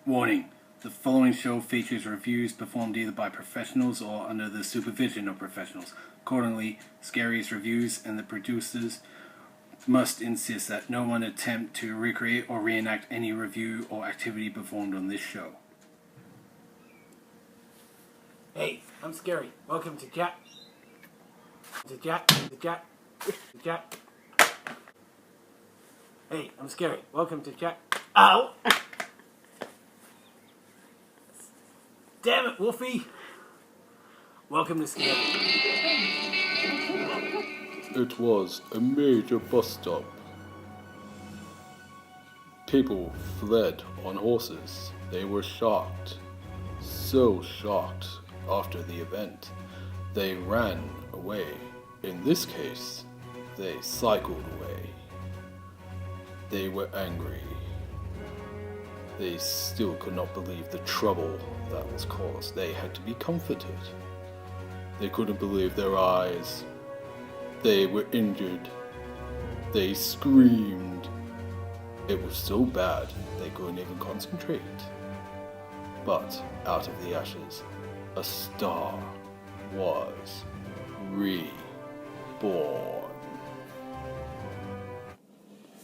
Warning: the following show features reviews performed either by professionals or under the supervision of professionals. Accordingly, Scary's reviews and the producers must insist that no one attempt to recreate or reenact any review or activity performed on this show. Hey, I'm Scary. Welcome to Jack. Hey, I'm Scary. Welcome to Jack. Ow! Damn it, Wolfie! Welcome to Scary. It was a major bus stop. People fled on horses. They were shocked. So shocked after the event. They ran away. In this case, they cycled away. They were angry. They still could not believe the trouble that was caused. They had to be comforted. They couldn't believe their eyes. They were injured. They screamed. It was so bad they couldn't even concentrate. But out of the ashes, a star was reborn.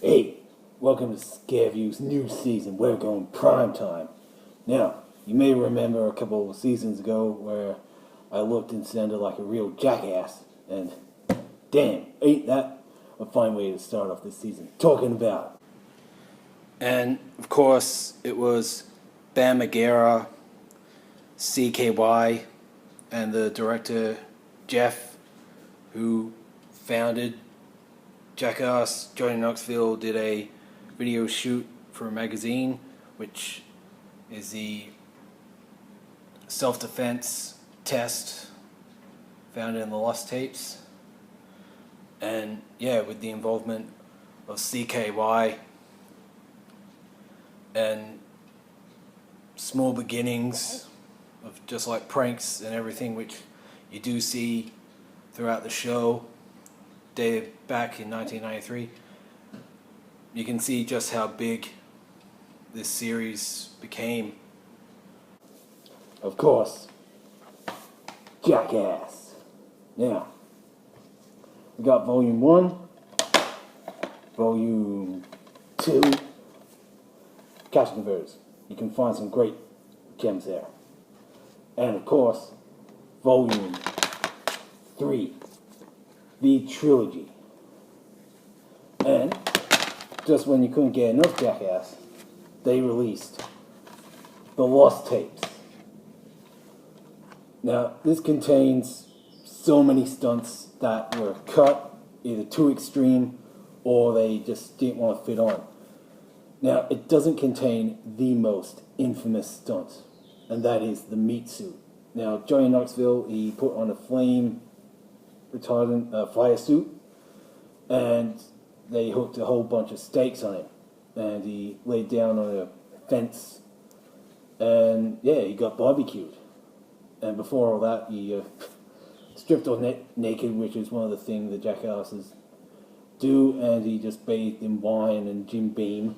Hey, welcome to Scareview's new season. We're going prime time. Now, you may remember a couple of seasons ago where I looked and sounded like a real jackass, and damn, ain't that a fine way to start off this season, talking about. And, of course, it was Bam Margera, CKY, and the director, Jeff, who founded Jackass. Johnny Knoxville did a video shoot for a magazine, which is the self-defense test found in the Lost Tapes. And, yeah, with the involvement of CKY and small beginnings of just like pranks and everything, which you do see throughout the show, dated back in 1993. You can see just how big this series became. Of course, Jackass. Now, we got Volume 1, Volume 2, Cash Converters. You can find some great gems there. And of course, Volume 3, the trilogy. And just when you couldn't get enough Jackass, they released the Lost Tapes. Now, this contains so many stunts that were cut, either too extreme or they just didn't want to fit on. Now, it doesn't contain the most infamous stunt, and that is the meat suit. Now, Johnny Knoxville, he put on a flame retardant fire suit, and they hooked a whole bunch of stakes on him, and he laid down on a fence, and yeah, he got barbecued. And before all that, he stripped all naked, which is one of the things the jackasses do, and he just bathed in wine and Jim Beam.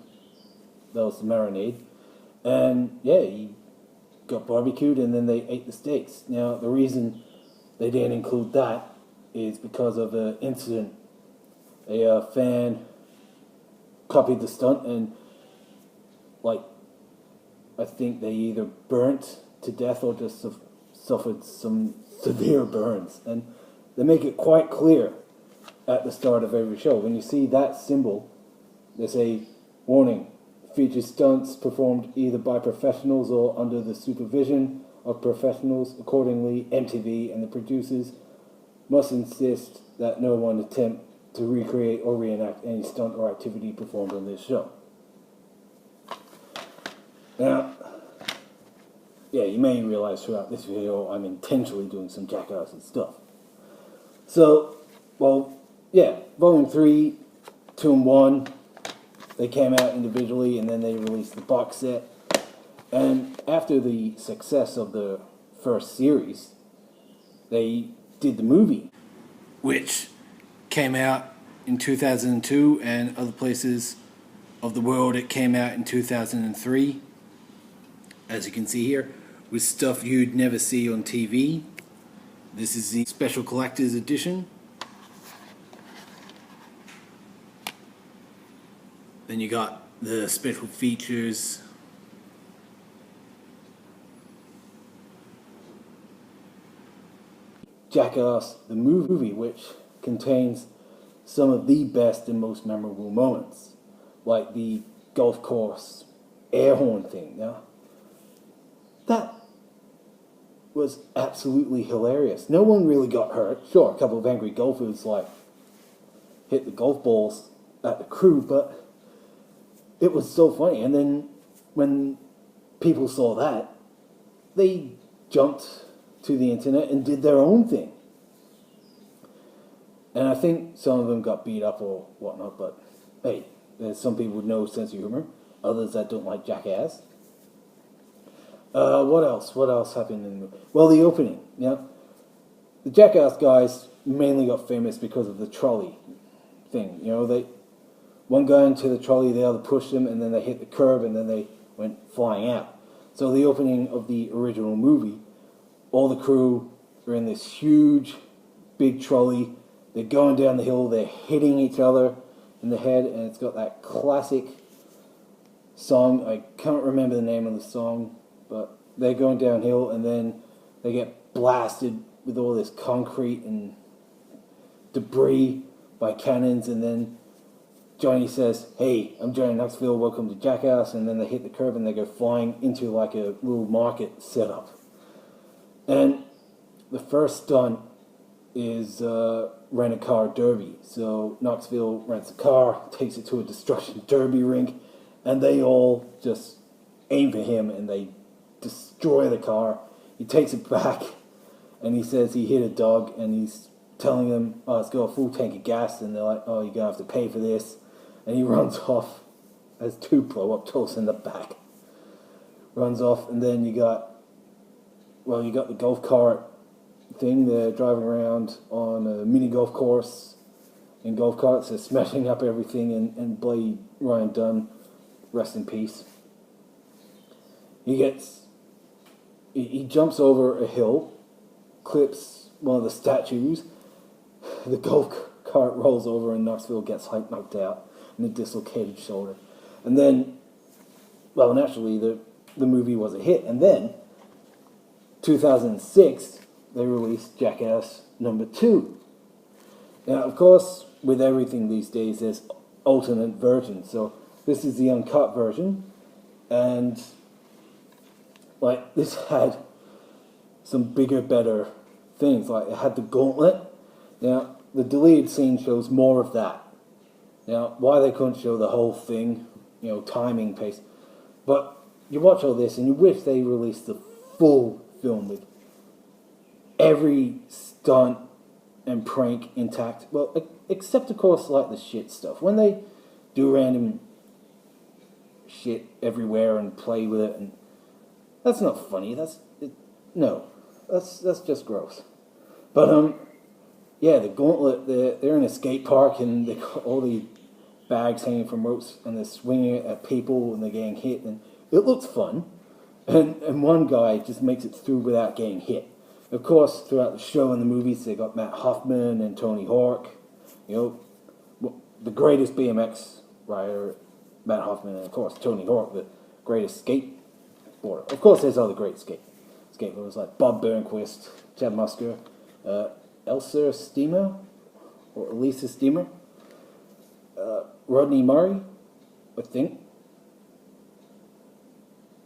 That was the marinade. And yeah, he got barbecued and then they ate the steaks. Now, the reason they didn't include that is because of an incident. A fan copied the stunt and, like, I think they either burnt to death or just suffered some severe burns. And they make it quite clear at the start of every show. When you see that symbol, they say, warning, features stunts performed either by professionals or under the supervision of professionals. Accordingly, MTV and the producers must insist that no one attempt to recreate or reenact any stunt or activity performed on this show. Now, yeah, you may realize throughout this video I'm intentionally doing some jackass stuff. So, well, yeah, Volume 3, 2 and 1, they came out individually and then they released the box set. And after the success of the first series, they did the movie, which came out in 2002, and other places of the world it came out in 2003. as you can see here, with stuff you'd never see on TV. This is the special collector's edition. Then you got the special features. Jackass, the movie, which contains some of the best and most memorable moments, like the golf course air horn thing. Now, that was absolutely hilarious. No one really got hurt. Sure, a couple of angry golfers like hit the golf balls at the crew, but it was so funny. And then when people saw that, they jumped to the internet and did their own thing. And I think some of them got beat up or whatnot, but hey, there's some people with no sense of humor, others that don't like Jackass. What else? What else happened in the movie? Well, the opening, yeah. The Jackass guys mainly got famous because of the trolley thing. You know, one guy into the trolley, the other pushed him, and then they hit the curb, and then they went flying out. So the opening of the original movie, all the crew are in this huge, big trolley. They're going down the hill. They're hitting each other in the head, and it's got that classic song. I can't remember the name of the song, but they're going downhill, and then they get blasted with all this concrete and debris by cannons, and then Johnny says, "Hey, I'm Johnny Knoxville, welcome to Jackass," and then they hit the curb and they go flying into like a little market setup. And the first stunt is rent-a-car derby. So Knoxville rents a car, takes it to a destruction derby rink, and they all just aim for him and they destroy the car. He takes it back and he says he hit a dog, and he's telling them, "Oh, it's got a full tank of gas," and they're like, "Oh, you're gonna have to pay for this." And he runs off, has two blow-up tools in the back. Runs off, and then you got the golf cart thing. They're driving around on a mini golf course in golf carts. They're smashing up everything, and bloody Ryan Dunn, rest in peace. He jumps over a hill, clips one of the statues. The golf cart rolls over, and Knoxville gets knocked out and a dislocated shoulder. And then, well, naturally, the movie was a hit. And then, 2006, they released Jackass #2. Now, of course, with everything these days, there's alternate versions. So this is the uncut version, and like this had some bigger, better things. Like it had the gauntlet. Now, the deleted scene shows more of that. Now, why they couldn't show the whole thing, timing pace. But you watch all this and you wish they released the full film with every stunt and prank intact. Well, except of course like the shit stuff. When they do random shit everywhere and play with it, and that's not funny. That's just gross. But yeah, the gauntlet. They're in a skate park and they got all the bags hanging from ropes and they're swinging it at people and they're getting hit, and it looks fun. And one guy just makes it through without getting hit. Of course, throughout the show and the movies, they got Matt Hoffman and Tony Hawk. The greatest BMX rider, Matt Hoffman, and of course Tony Hawk, the greatest skateboarder. Of course, there's other great skateboarders like Bob Burnquist, Chad Musker, Elsa Steamer, or Elisa Steamer, Rodney Murray, I think.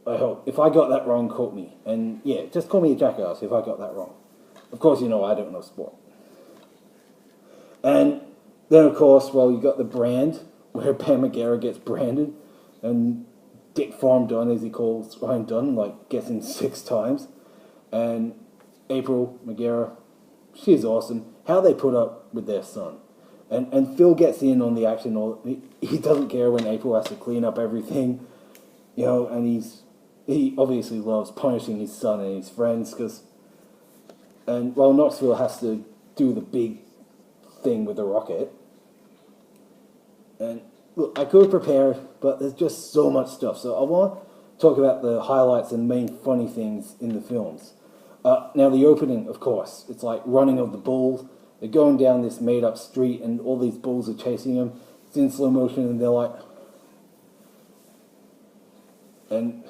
I hope. If I got that wrong, quote me. And yeah, just call me a jackass if I got that wrong. Of course, I don't know sport. And then, of course, you got the brand, where Pam Margera gets branded, and Dick Farm Dunn, as he calls Ryan Dunn, gets in 6 times. And April Margera, she's awesome. How they put up with their son. And Phil gets in on the action. He doesn't care when April has to clean up everything, and he obviously loves punishing his son and his friends, Knoxville has to do the big thing with the rocket. And look, I could have prepared, but there's just so much stuff. So I want talk about the highlights and main funny things in the films. Now the opening, of course, it's like running of the bulls. They're going down this made-up street, and all these bulls are chasing them. It's in slow motion, and they're like, and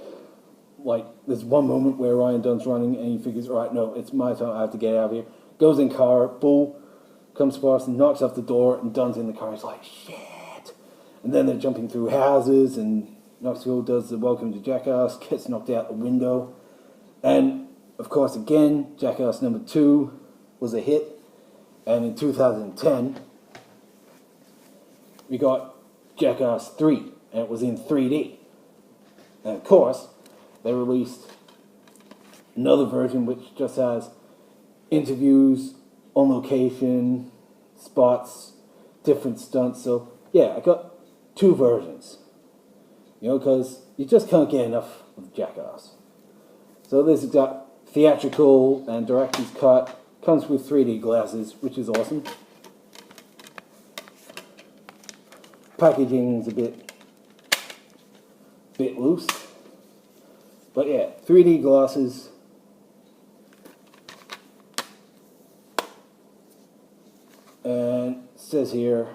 like there's one moment where Ryan Dunn's running, and he figures, all right, no, it's my turn. I have to get out of here. Goes in car, bull comes past and knocks off the door, and Dunn's in the car. He's like, shit. And then they're jumping through houses, and Knoxville does the Welcome to Jackass, gets knocked out the window. And, of course, again, Jackass number 2 was a hit. And in 2010, we got Jackass 3, and it was in 3D. And, of course, they released another version which just has interviews on location, spots, different stunts. So, yeah, I got 2 versions. You know, because you just can't get enough of Jackass. So this has got theatrical and director's cut. Comes with 3D glasses, which is awesome. Packaging's a bit loose. But yeah, 3D glasses. And it says here,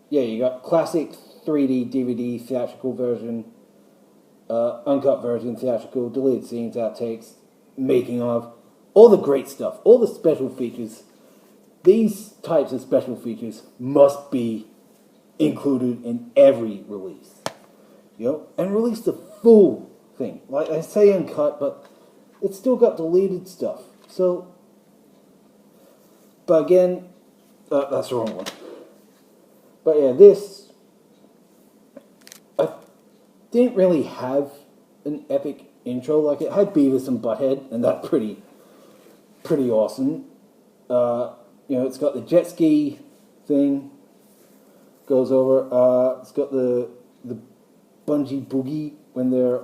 yeah, you got classic 3D DVD theatrical version, uncut version theatrical, deleted scenes, outtakes, making of, all the great stuff, all the special features. These types of special features must be included in every release, you know, and release the full thing. Like I say, uncut, but it's still got deleted stuff. So, but again, that's the wrong one. But yeah, this, I didn't really have an epic intro. Like, it had Beavis and Butthead, and that's pretty awesome. You know, it's got the jet ski thing, goes over. It's got the bungee boogie when they're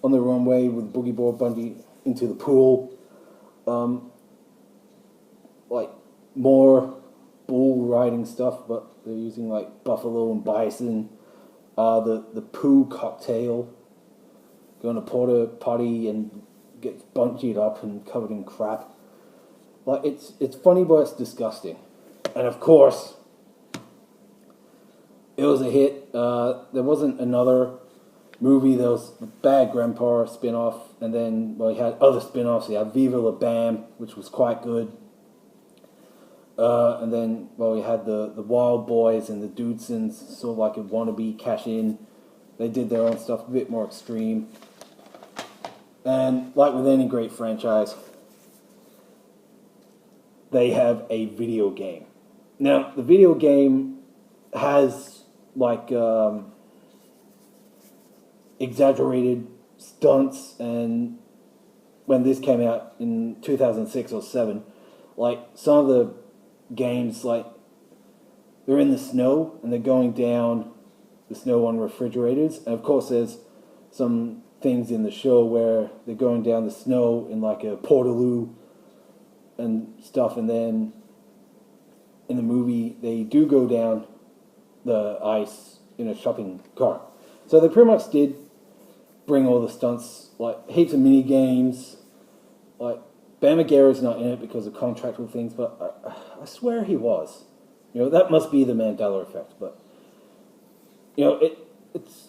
on the runway with the boogie board bungee into the pool. Like, more bull riding stuff, but they're using like buffalo and bison. The poo cocktail, going to porta potty and gets bungeed up and covered in crap. Like, it's funny, but it's disgusting. And of course, it was a hit. There wasn't another movie. There was the Bad Grandpa spin-off, and then, well, he had other spin-offs. He had Viva La Bam, which was quite good. And then, well, we had the Wild Boys and the Dudesons, sort of like a wannabe cash-in. They did their own stuff, a bit more extreme. And like with any great franchise, they have a video game. Now, the video game has, like, exaggerated stunts, and when this came out in 2006 or 7, like, some of the games, like, they're in the snow, and they're going down the snow on refrigerators, and of course there's some things in the show where they're going down the snow in, like, a portaloo and stuff, and then in the movie they do go down the ice in a shopping cart. So they pretty much did bring all the stunts, like heaps of mini games. Like, Bam Margera's not in it because of contractual things, but I swear he was. You know, that must be the Mandela effect. But you know, it's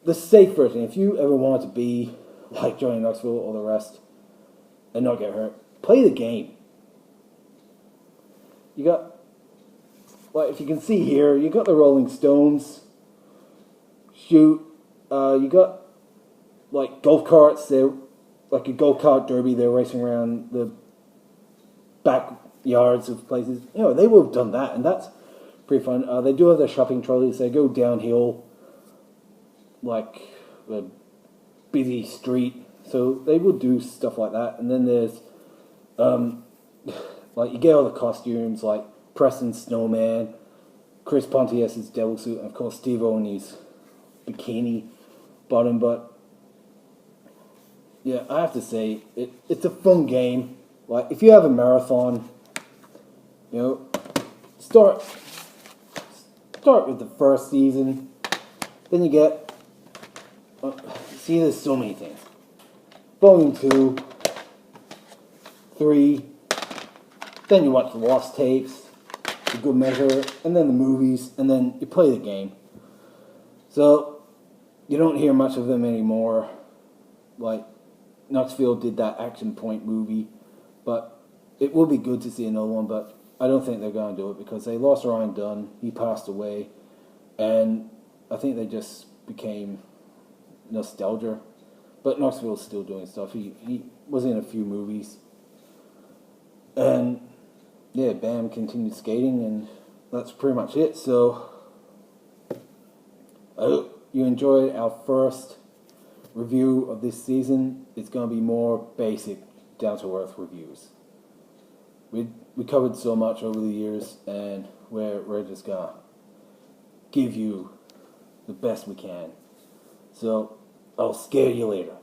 the safe version. If you ever wanted to be like Johnny Knoxville or the rest and not get hurt, play the game. You got, like, if you can see here, you got the Rolling Stones. Shoot. You got, like, golf carts. They're like a golf cart derby. They're racing around the backyards of places. You know, they would have done that, and that's pretty fun. They do have their shopping trolleys. They go downhill, like a busy street. So they will do stuff like that. And then there's, like, you get all the costumes, like Preston's Snowman, Chris Pontius's Devil Suit, and of course Steve-O in his bikini bottom. But yeah, I have to say, it's a fun game. Like, if you have a marathon, you know, start with the first season. Then you get see, there's so many things. Volume 2, 3, then you watch the Lost Tapes, The Good Measure, and then the movies, and then you play the game. So, you don't hear much of them anymore. Like, Knoxville did that Action Point movie, but it will be good to see another one, but I don't think they're going to do it because they lost Ryan Dunn, he passed away, and I think they just became nostalgia. But Knoxville's still doing stuff. He was in a few movies. And yeah, Bam continued skating, and that's pretty much it. So I hope you enjoyed our first review of this season. It's going to be more basic, down-to-earth reviews. We covered so much over the years, and we're just going to give you the best we can. So I'll scare you later.